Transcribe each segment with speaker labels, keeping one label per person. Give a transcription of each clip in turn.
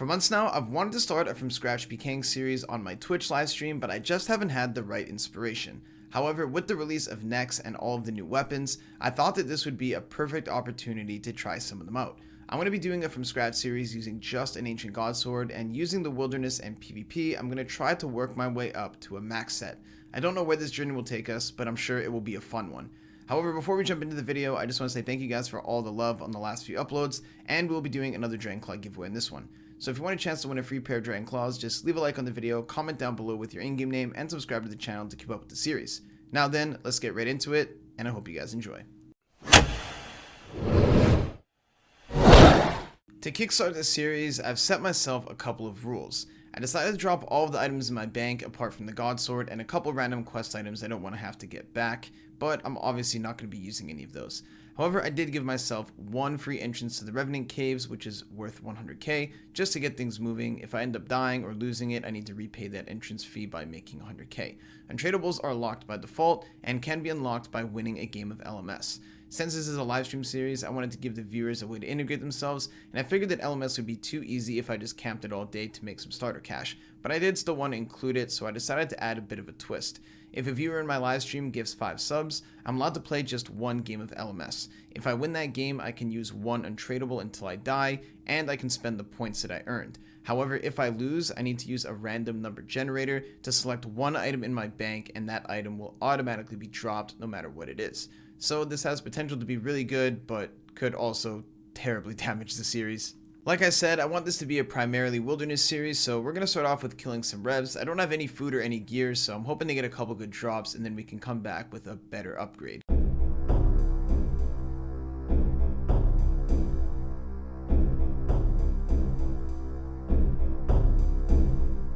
Speaker 1: For months now, I've wanted to start a from scratch Pking series on my Twitch livestream, but I just haven't had the right inspiration. However, with the release of Nex and all of the new weapons, I thought that this would be a perfect opportunity to try some of them out. I'm going to be doing a from scratch series using just an ancient god sword, and using the wilderness and PvP, I'm going to try to work my way up to a max set. I don't know where this journey will take us, but I'm sure it will be a fun one. However, before we jump into the video, I just want to say thank you guys for all the love on the last few uploads, and we'll be doing another Dragon Claw giveaway in this one. So if you want a chance to win a free pair of Dragon Claws, just leave a like on the video, comment down below with your in-game name, and subscribe to the channel to keep up with the series. Now then, let's get right into it, and I hope you guys enjoy. To kickstart this series, I've set myself a couple of rules. I decided to drop all of the items in my bank apart from the God Sword and a couple random quest items I don't want to have to get back, but I'm obviously not going to be using any of those. However, I did give myself one free entrance to the Revenant Caves, which is worth 100k, just to get things moving. If I end up dying or losing it, I need to repay that entrance fee by making 100k. Untradables are locked by default and can be unlocked by winning a game of LMS. Since this is a live stream series, I wanted to give the viewers a way to integrate themselves, and I figured that LMS would be too easy if I just camped it all day to make some starter cash, but I did still want to include it, so I decided to add a bit of a twist. If a viewer in my live stream gives 5 subs, I'm allowed to play just one game of LMS. If I win that game, I can use one untradable until I die, and I can spend the points that I earned. However, if I lose, I need to use a random number generator to select one item in my bank, and that item will automatically be dropped no matter what it is. So this has potential to be really good, but could also terribly damage the series. Like I said, I want this to be a primarily wilderness series, so we're going to start off with killing some revs. I don't have any food or any gear, so I'm hoping to get a couple good drops, and then we can come back with a better upgrade.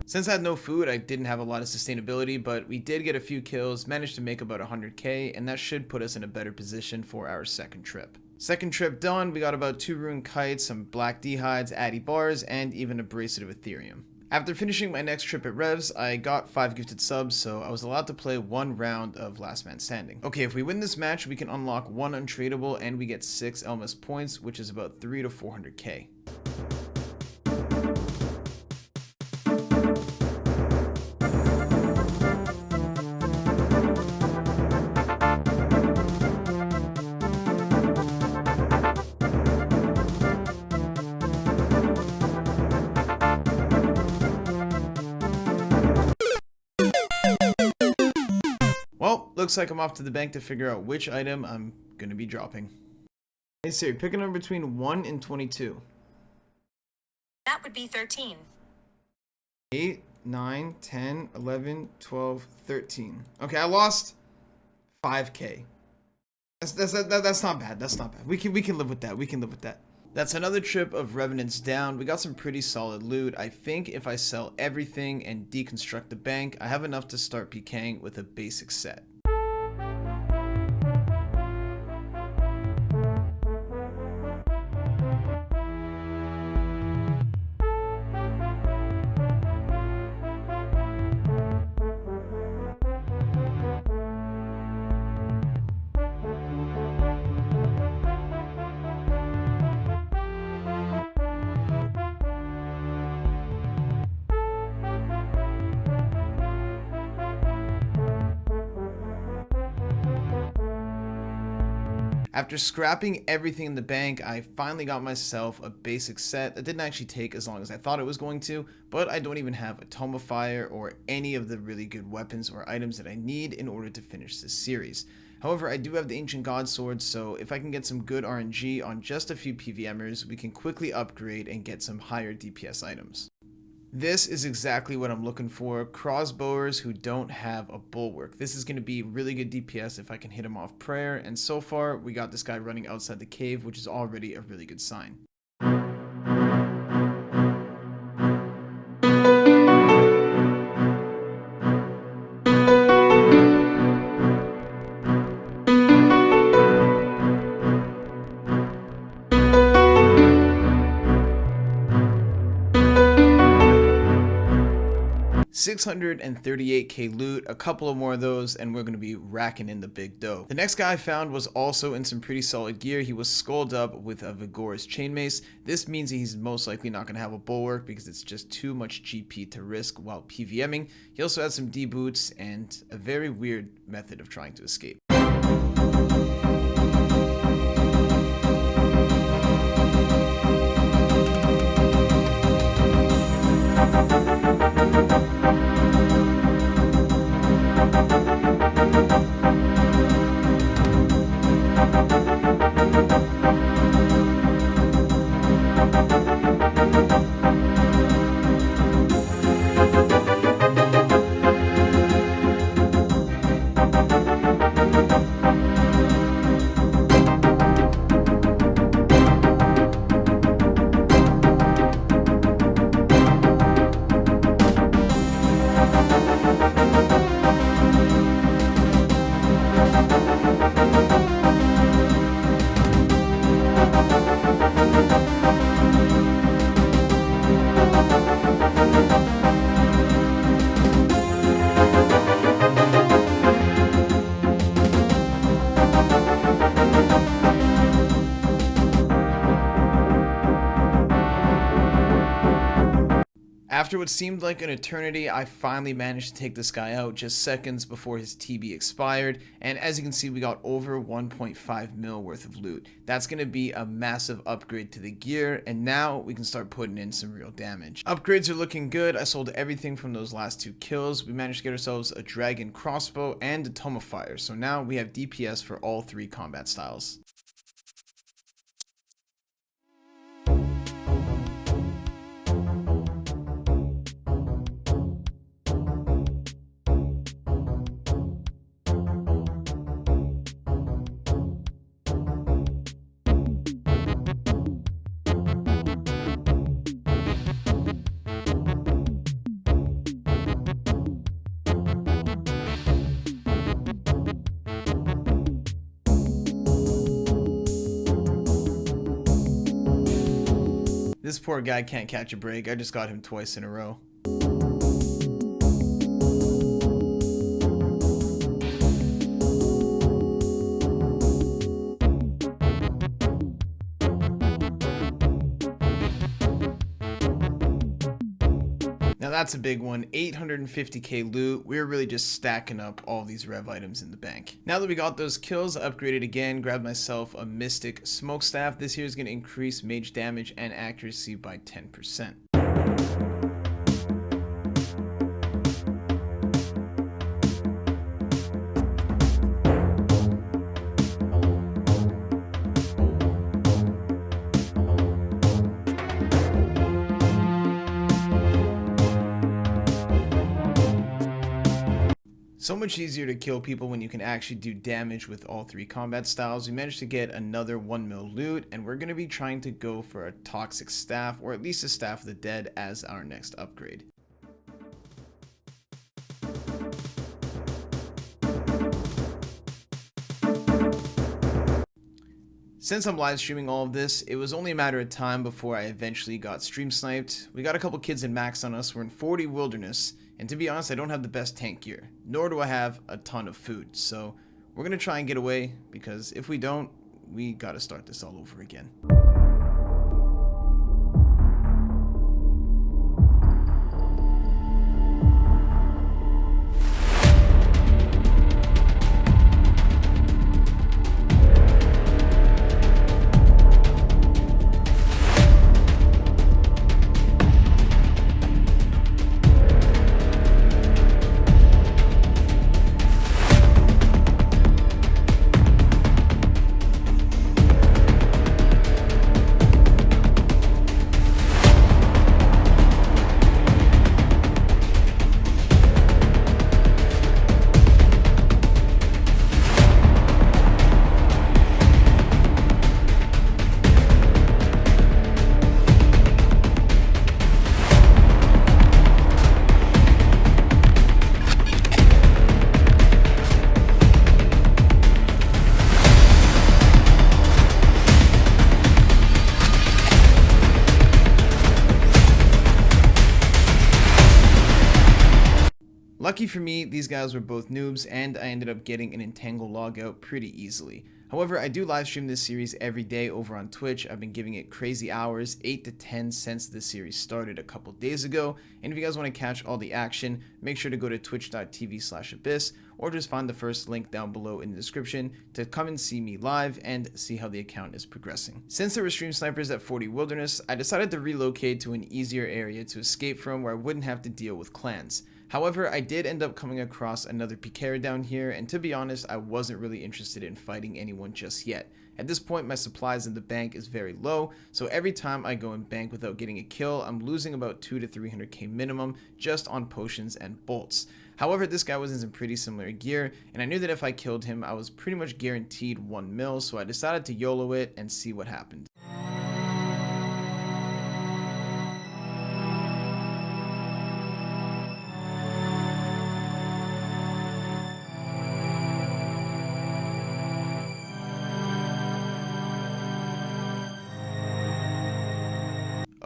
Speaker 1: Since I had no food, I didn't have a lot of sustainability, but we did get a few kills, managed to make about 100k, and that should put us in a better position for our second trip. Second trip done, we got about 2 rune kites, some black dehides, addy bars, and even a bracelet of Ethereum. After finishing my next trip at Revs, I got 5 gifted subs, so I was allowed to play 1 round of Last Man Standing. Okay, if we win this match, we can unlock 1 untradable, and we get 6 LMS points, which is about 3 to 400k. Well, looks like I'm off to the bank to figure out which item I'm going to be dropping. Hey Siri, pick a number between 1 and 22.
Speaker 2: That would be 13.
Speaker 1: 8, 9, 10, 11, 12, 13. Okay, I lost 5k. That's not bad. That's not bad. We can live with that. We can live with that. That's another trip of Revenants down. We got some pretty solid loot. I think if I sell everything and deconstruct the bank, I have enough to start PKing with a basic set. After scrapping everything in the bank, I finally got myself a basic set that didn't actually take as long as I thought it was going to, but I don't even have a Tome of Fire or any of the really good weapons or items that I need in order to finish this series. However, I do have the Ancient God Sword, so if I can get some good RNG on just a few PVMers, we can quickly upgrade and get some higher DPS items. This is exactly what I'm looking for, crossbowers who don't have a bulwark. This is going to be really good DPS if I can hit him off prayer, and so far we got this guy running outside the cave, which is already a really good sign. 638k loot, a couple of more of those, and we're going to be racking in the big dough. The next guy I found was also in some pretty solid gear. He was skulled up with a Vigorous chainmace. This means he's most likely not going to have a bulwark because it's just too much GP to risk while PVMing. He also had some D boots and a very weird method of trying to escape. After what seemed like an eternity, I finally managed to take this guy out just seconds before his TB expired, and as you can see, we got over 1.5 mil worth of loot. That's going to be a massive upgrade to the gear, and now we can start putting in some real damage. Upgrades are looking good. I sold everything from those last 2 kills. We managed to get ourselves a dragon crossbow and a tome of fire, so now we have DPS for all 3 combat styles. This poor guy can't catch a break. I just got him twice in a row. Now that's a big one, 850k loot. We're really just stacking up all these rev items in the bank. Now that we got those kills, I upgraded again, grabbed myself a Mystic Smokestaff. This here is going to increase mage damage and accuracy by 10%. So much easier to kill people when you can actually do damage with all 3 combat styles. We managed to get another 1 mil loot, and we're going to be trying to go for a Toxic Staff, or at least a Staff of the Dead, as our next upgrade. Since I'm live streaming all of this, it was only a matter of time before I eventually got stream sniped. We got a couple kids in max on us. We're in 40 wilderness. And to be honest, I don't have the best tank gear, nor do I have a ton of food. So we're going to try and get away, because if we don't, we got to start this all over again. Lucky for me, these guys were both noobs, and I ended up getting an entangle logout pretty easily. However, I do live stream this series every day over on Twitch. I've been giving it crazy hours, 8 to 10 since this series started a couple days ago. And if you guys want to catch all the action, make sure to go to twitch.tv/abyss or just find the first link down below in the description to come and see me live and see how the account is progressing. Since there were stream snipers at 40 Wilderness, I decided to relocate to an easier area to escape from where I wouldn't have to deal with clans. However, I did end up coming across another Pking down here, and to be honest, I wasn't really interested in fighting anyone just yet. At this point, my supplies in the bank is very low, so every time I go in bank without getting a kill, I'm losing about 200 to 300k minimum just on potions and bolts. However, this guy was in some pretty similar gear, and I knew that if I killed him, I was pretty much guaranteed 1 mil, so I decided to YOLO it and see what happened.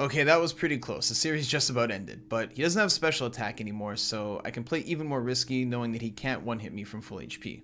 Speaker 1: Okay, that was pretty close. The series just about ended, but he doesn't have special attack anymore, so I can play even more risky knowing that he can't one-hit me from full HP.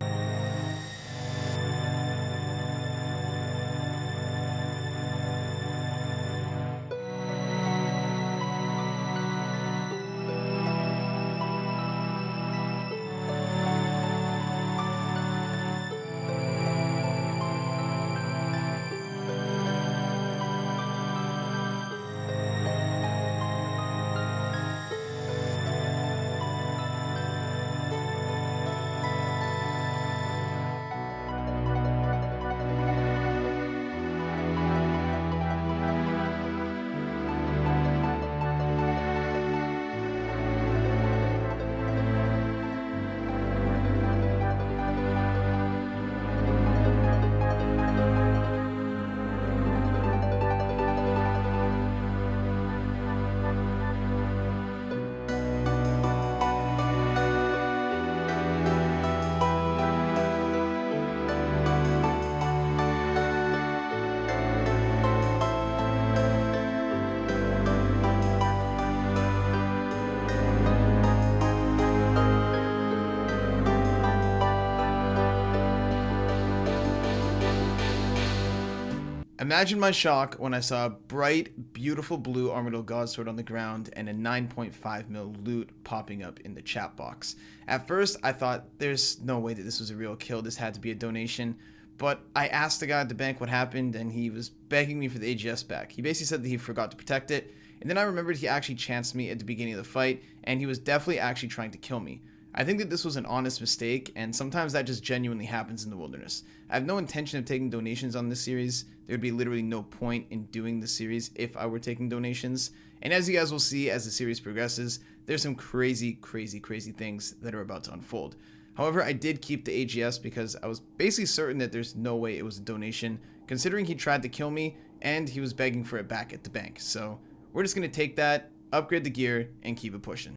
Speaker 1: Imagine my shock when I saw a bright, beautiful blue Armadyl Godsword on the ground and a 9.5 mil loot popping up in the chat box. At first, I thought there's no way that this was a real kill, this had to be a donation, but I asked the guy at the bank what happened and he was begging me for the AGS back. He basically said that he forgot to protect it, and then I remembered he actually chanced me at the beginning of the fight, and he was definitely actually trying to kill me. I think that this was an honest mistake, and sometimes that just genuinely happens in the wilderness. I have no intention of taking donations on this series. There would be literally no point in doing the series if I were taking donations. And as you guys will see as the series progresses, there's some crazy things that are about to unfold. However, I did keep the AGS because I was basically certain that there's no way it was a donation, considering he tried to kill me and he was begging for it back at the bank. So we're just going to take that, upgrade the gear, and keep it pushing.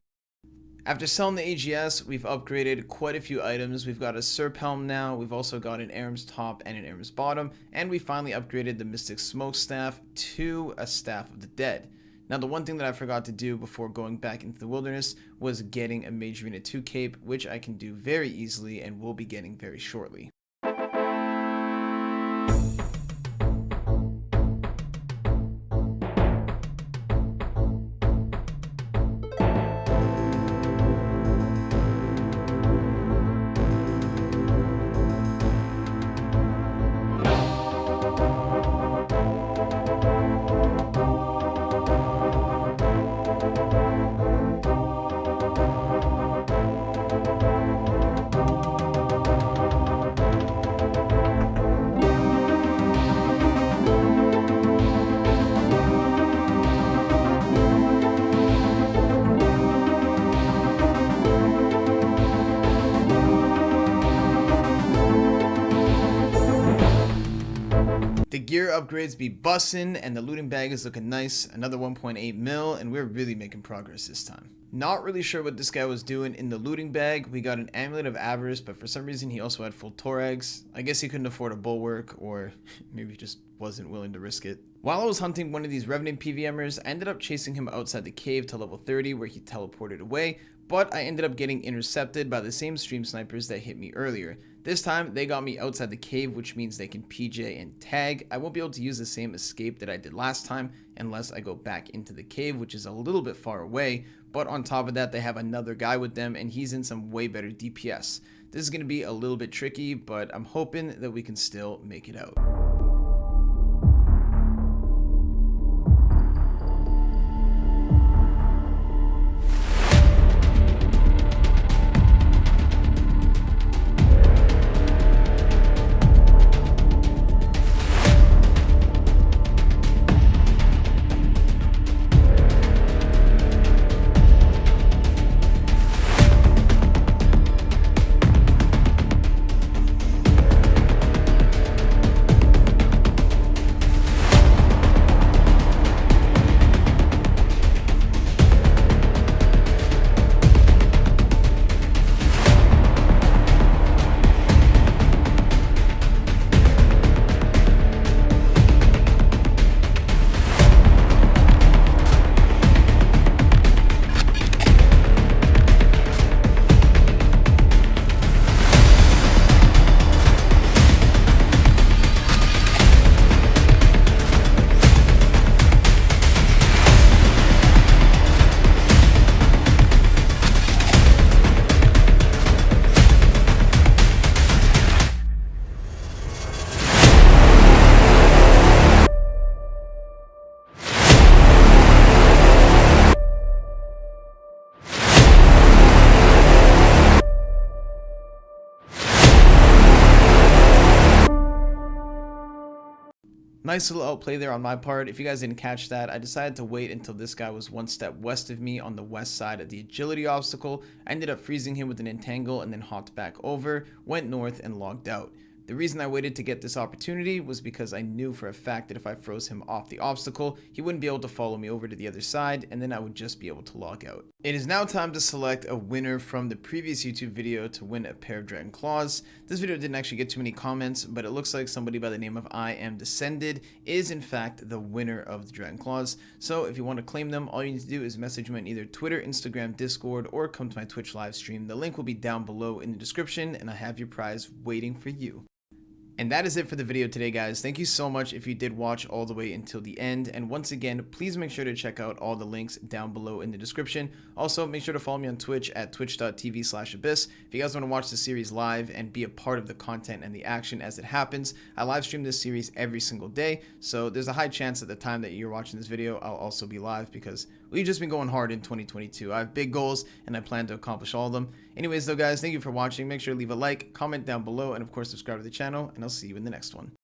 Speaker 1: After selling the AGS, we've upgraded quite a few items. We've got a Serp Helm now, we've also got an Aram's Top and an Aram's Bottom, and we finally upgraded the Mystic Smoke Staff to a Staff of the Dead. Now, the one thing that I forgot to do before going back into the wilderness was getting a Mage Arena 2 cape, which I can do very easily and will be getting very shortly. The gear upgrades be bussin', and the looting bag is looking nice, another 1.8 mil, and we're really making progress this time. Not really sure what this guy was doing in the looting bag. We got an Amulet of Avarice, but for some reason he also had full Torags. I guess he couldn't afford a Bulwark, or maybe he just wasn't willing to risk it. While I was hunting one of these Revenant PVMers, I ended up chasing him outside the cave to level 30 where he teleported away, but I ended up getting intercepted by the same stream snipers that hit me earlier. This time, they got me outside the cave, which means they can PJ and tag. I won't be able to use the same escape that I did last time unless I go back into the cave, which is a little bit far away, but on top of that, they have another guy with them, and he's in some way better DPS. This is going to be a little bit tricky, but I'm hoping that we can still make it out. Nice little outplay there on my part. If you guys didn't catch that, I decided to wait until this guy was one step west of me on the west side of the agility obstacle. I ended up freezing him with an entangle and then hopped back over, went north, and logged out. The reason I waited to get this opportunity was because I knew for a fact that if I froze him off the obstacle, he wouldn't be able to follow me over to the other side, and then I would just be able to log out. It is now time to select a winner from the previous YouTube video to win a pair of Dragon Claws. This video didn't actually get too many comments, but it looks like somebody by the name of I Am Descended is in fact the winner of the Dragon Claws. So if you want to claim them, all you need to do is message me on either Twitter, Instagram, Discord, or come to my Twitch live stream. The link will be down below in the description, and I have your prize waiting for you. And that is it for the video today, guys. Thank you so much if you did watch all the way until the end. And once again, please make sure to check out all the links down below in the description. Also, make sure to follow me on Twitch at twitch.tv/abyss. If you guys want to watch the series live and be a part of the content and the action as it happens, I live stream this series every single day. So there's a high chance at the time that you're watching this video, I'll also be live because we've just been going hard in 2022. I have big goals and I plan to accomplish all of them. Anyways though, guys, thank you for watching. Make sure to leave a like, comment down below, and of course subscribe to the channel, and I'll see you in the next one.